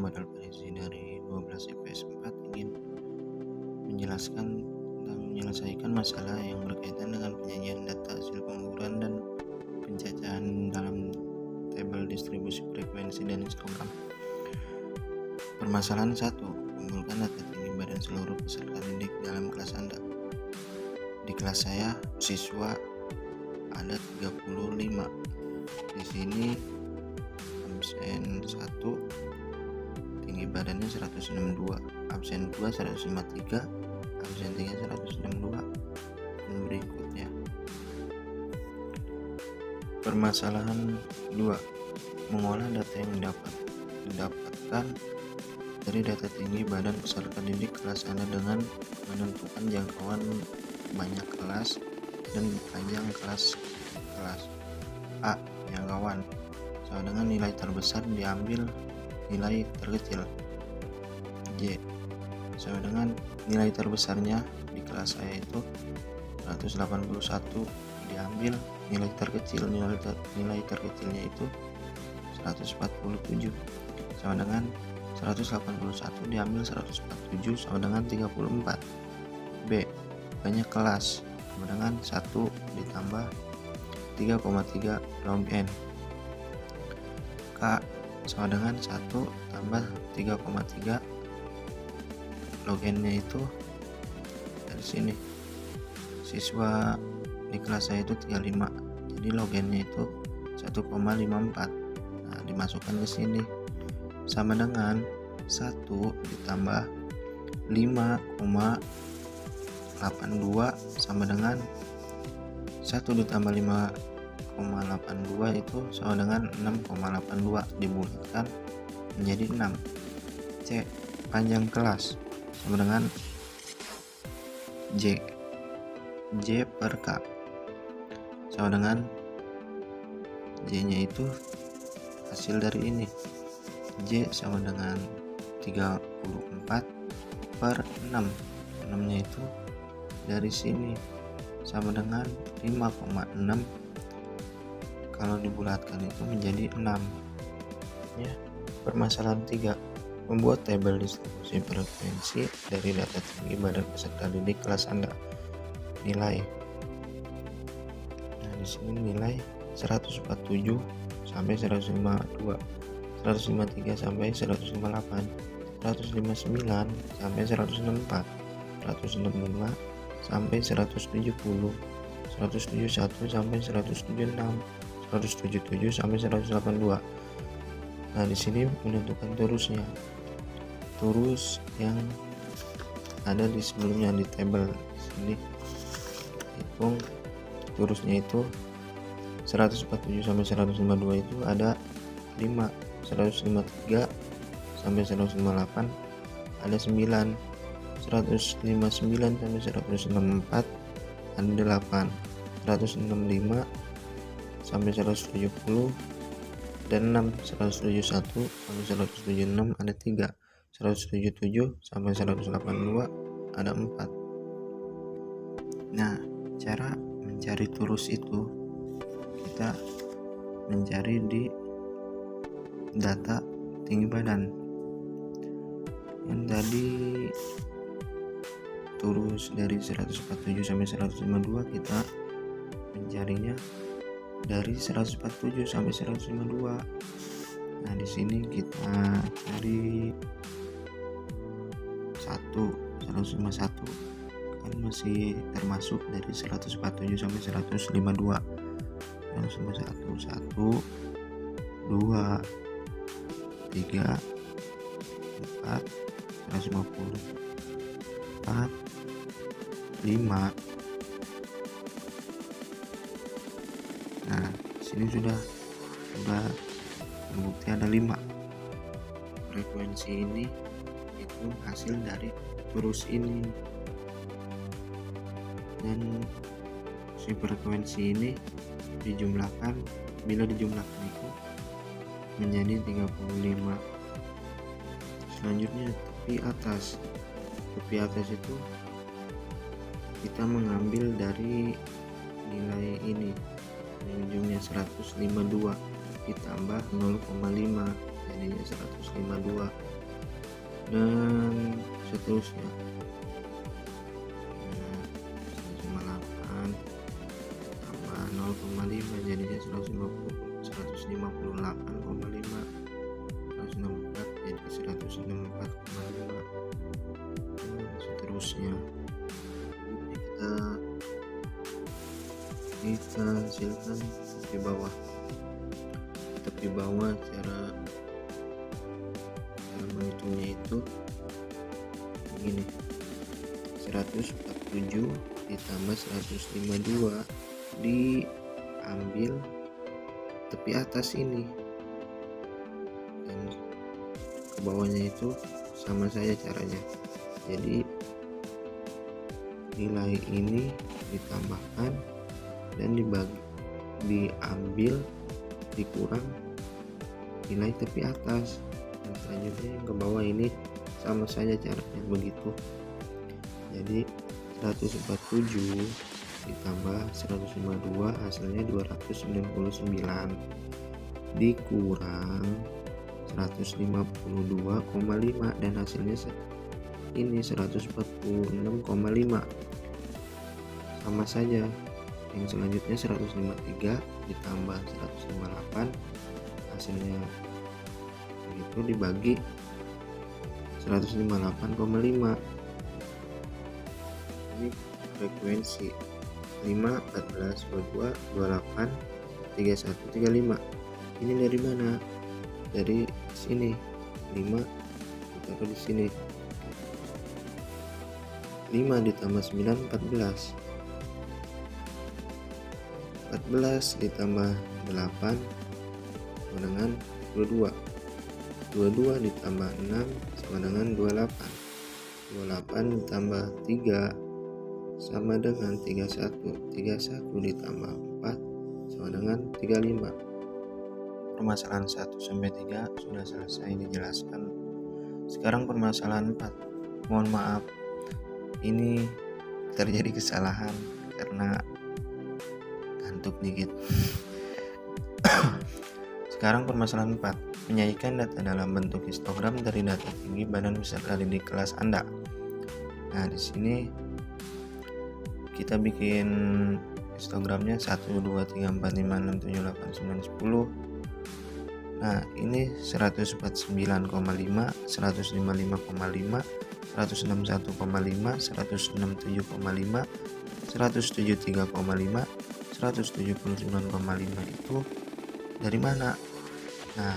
Muhammad Al-Farizi dari 12 IPS 4 ingin menjelaskan tentang menyelesaikan masalah yang berkaitan dengan penyajian data hasil pengukuran dan pencacahan dalam tabel distribusi frekuensi dan histogram. Permasalahan 1. Kumpulkan data tinggi badan seluruh peserta didik dalam kelas Anda. Di kelas saya, siswa ada 35. Di sini absen 1 tinggi badannya 162, absen 2 153, absen 3 162, dan berikutnya. Permasalahan 2. Mengolah data yang didapatkan dari data tinggi badan peserta didik kelas Anda dengan menentukan jangkauan banyak kelas dan panjang kelas. A. Jangkauan sama dengan nilai terbesar diambil nilai terkecil. J. Sama dengan nilai terbesarnya di kelas saya itu 181 diambil nilai terkecil, nilai terkecilnya itu 147 sama dengan 181 diambil 147 sama dengan 34. B. Banyak kelas sama dengan 1 ditambah 3,3 log n. K sama dengan 1 tambah 3,3 log n nya itu dari sini. Siswa di kelas saya itu 35, jadi log n nya itu 1,54. Nah, dimasukkan ke sini sama dengan 1 ditambah 5,82 sama dengan 1 ditambah 5,82 itu sama dengan 6,82 dibulatkan menjadi 6. C. Panjang kelas sama dengan J per K sama dengan J nya itu hasil dari ini. J sama dengan 34 per 6, 6 nya itu dari sini sama dengan 5,6, kalau dibulatkan itu menjadi 6 ya. Permasalahan 3. Membuat tabel distribusi frekuensi dari data tinggi badan peserta didik kelas Anda. Nilai. Nah, di sini nilai 147 sampai 152, 153 sampai 158, 159 sampai 164, 165 sampai 170, 171 sampai 176, 177 sampai 182. Nah, di sini menentukan turusnya. Turus yang ada di sebelumnya di tabel sini. Hitung turusnya itu 147 sampai 152 itu ada 5, 153 sampai 158 ada 9, 159 sampai 164 ada 8, 165 sampai 170 dan 6, 171 sampai 176 ada 3, 177 sampai 182 ada 4. Nah, cara mencari turus itu kita mencari di data tinggi badan. Yang tadi turus dari 147 sampai 152 kita mencarinya dari 147 sampai 152. Nah, di sini kita cari 151 kan masih termasuk dari 147 sampai 152. 151 2 3 4 150 4 5. Nah, sini sudah terbukti ada 5. Frekuensi ini itu hasil dari turus ini, dan si frekuensi ini dijumlahkan, bila dijumlahkan itu menjadi 35. Selanjutnya tepi atas itu kita mengambil dari nilai ini, ujungnya 152 ditambah 0,5 jadinya 152 dan seterusnya. 158 tambah 0,5 jadinya 158,5, 164 jadi 164,5 dan seterusnya. Kita hasilkan di bawah. Tapi bawah cara menghitungnya itu begini, 147 ditambah 152 diambil tepi atas ini dan ke bawahnya itu sama saja caranya. Jadi nilai ini ditambahkan dan dibagi, diambil dikurang nilai tepi atas, dan selanjutnya yang ke bawah ini sama saja caranya begitu. Jadi 147 ditambah 152 hasilnya 299 dikurang 152,5 dan hasilnya ini 146,5 sama saja. Yang selanjutnya 153 ditambah 158 hasilnya begitu dibagi 158,5. Ini frekuensi 5, 14, 22, 28, 31, 35. Ini dari mana? Dari sini. 5 ditaruh di sini. 5 ditambah 9 14. 14 ditambah 8 sama dengan 22. 22 ditambah 6 sama dengan 28. 28 ditambah 3 sama dengan 31. 31 ditambah 4 sama dengan 35. Permasalahan 1 sampai 3 sudah selesai dijelaskan. Sekarang permasalahan 4. Mohon maaf, ini terjadi kesalahan karena ngantuk dikit. Sekarang permasalahan 4. Menyajikan data dalam bentuk histogram dari data tinggi badan peserta didik kelas Anda. Nah, di sini kita bikin histogramnya 1 2 3 4 5 6 7 8 9 10. Nah, ini 149,5, 155,5, 161,5, 167,5, 173,5, 179,5 itu dari mana? Nah,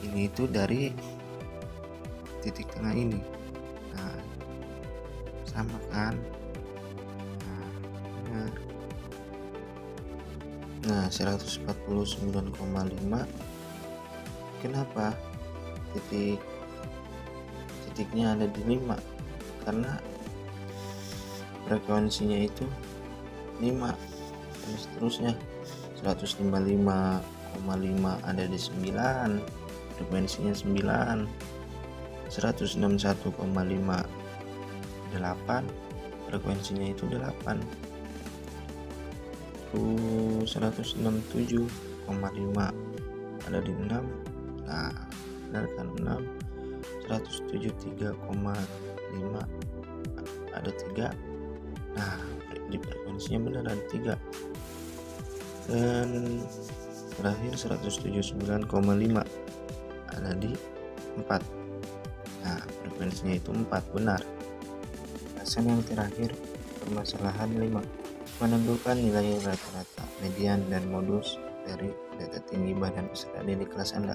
ini itu dari titik tengah ini. Nah, sama kan? Nah, 149,5. Kenapa titiknya ada di 5? Karena frekuensinya itu 5 dan seterusnya. 155,5 ada di 9, frekuensinya 9. 161,5 8, frekuensinya itu 8. 167,5 ada di 6. Nah, benar kan 6. 173,5 ada 3. Nah, di frekuensinya benar ada 3. Dan terakhir 179,5 ada di 4. Nah, frekuensinya itu 4, benar. Alasan yang terakhir, permasalahan 5. Menentukan nilai rata-rata, median, dan modus dari data tinggi badan peserta didik kelas Anda.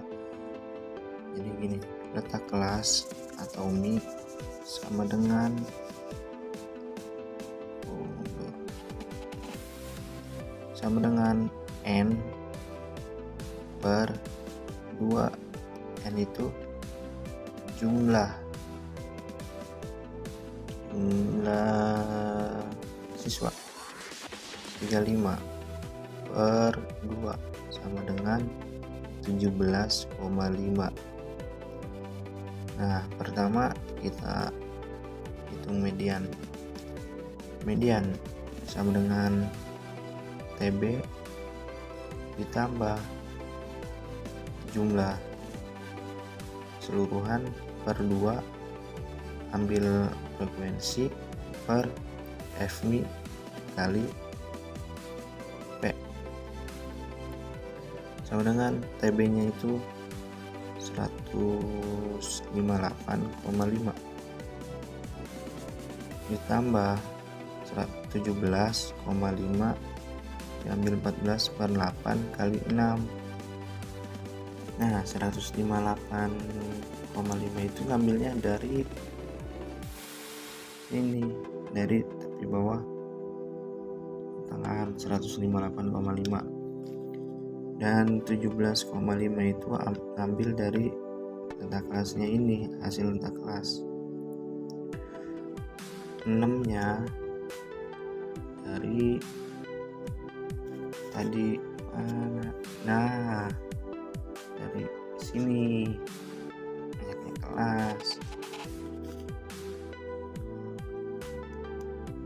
Jadi gini, letak kelas atau MI sama dengan N per 2. N itu jumlah siswa. 35 per 2 sama dengan 17,5. Nah, pertama kita hitung median. Median sama dengan TB ditambah jumlah keseluruhan per 2 ambil frekuensi per Fmi kali P sama dengan TB nya itu 158,5 ditambah 17,5 diambil 14 per 8 kali 6. Nah 158,5 itu ngambilnya dari ini, dari tepi bawah tangan 158,5, dan 17,5 itu ambil dari letak kelasnya ini, hasil letak kelas. 6 nya dari tadi mana? Nah dari sini banyaknya kelas,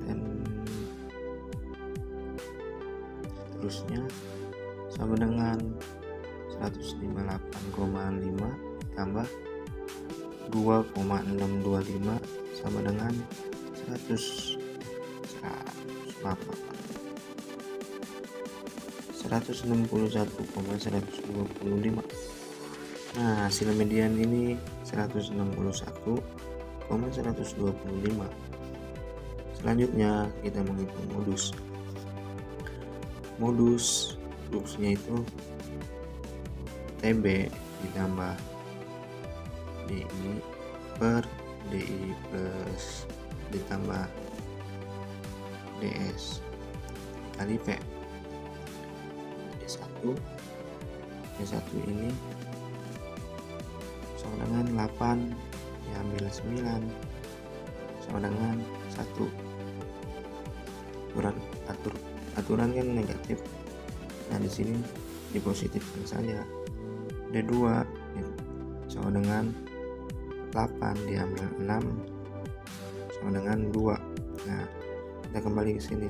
dan terusnya sama dengan 158,5 tambah 2,625 sama dengan 161,125. Nah hasil median ini 161,125. Selanjutnya kita menghitung modusnya itu TB ditambah DI per DI plus ditambah DS kali P. D1 ini sama dengan 8 diambil 9 sama dengan 1. Aturan kan negatif, nah di sini dipositifkan saja. D2 sama dengan 8 diambil 6 sama dengan 2. Nah kita kembali ke sini,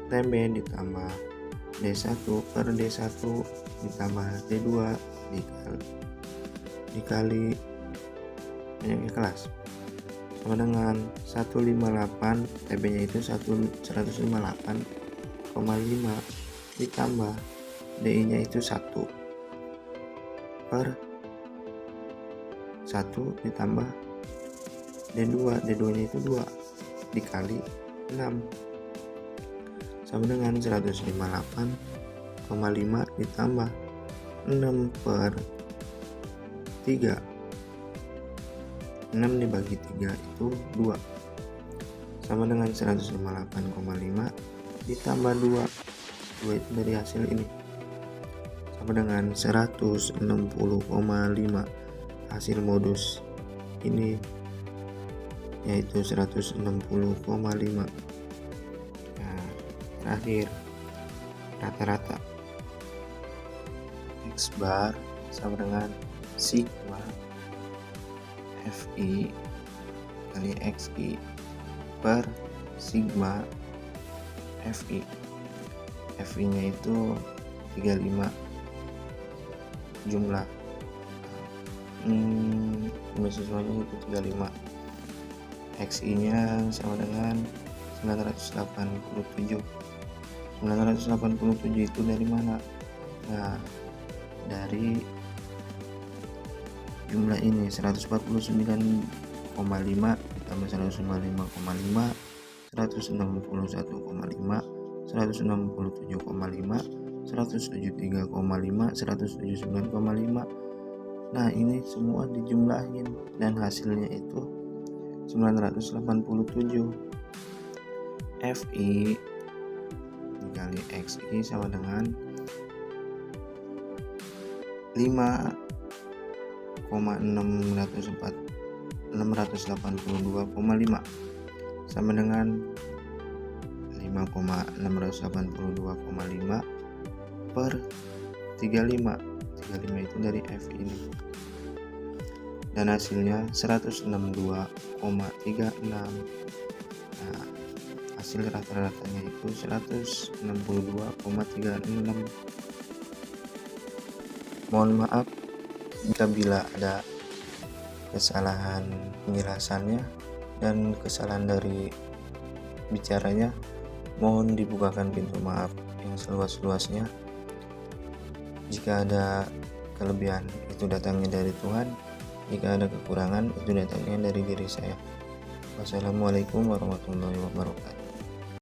TB ditambah D1 per D1 ditambah D2 dikali banyaknya kelas sama dengan 158, TB nya itu 158,5 ditambah DI nya itu 1 per 1 ditambah D2 nya itu 2 dikali 6 sama dengan 158,5 ditambah 6 per 3. 6 dibagi 3 itu 2 sama dengan 158,5 ditambah 2 itu dari hasil ini sama dengan 160,5. hasil modus ini yaitu 160,5. Nah terakhir rata-rata X bar sama dengan sigma Fi kali Xi per sigma Fi. Fi nya itu 35 jumlah mahasiswanya itu 35. Xi nya sama dengan 987 itu dari mana? Nah dari jumlah ini 149,5 ditambah 155,5 161,5 167,5 173,5 179,5. Nah ini semua dijumlahin dan hasilnya itu 987. Fi dikali Xi sama dengan 5,682,5 sama dengan 5,682,5 per 35 itu dari Fi ini, dan hasilnya 162,36. Nah hasil rata-ratanya itu 162,36. Mohon maaf bila ada kesalahan penjelasannya dan kesalahan dari bicaranya, mohon dibukakan pintu maaf yang seluas-luasnya. Jika ada kelebihan, itu datangnya dari Tuhan. Jika ada kekurangan, itu datangnya dari diri saya. Wassalamualaikum warahmatullahi wabarakatuh.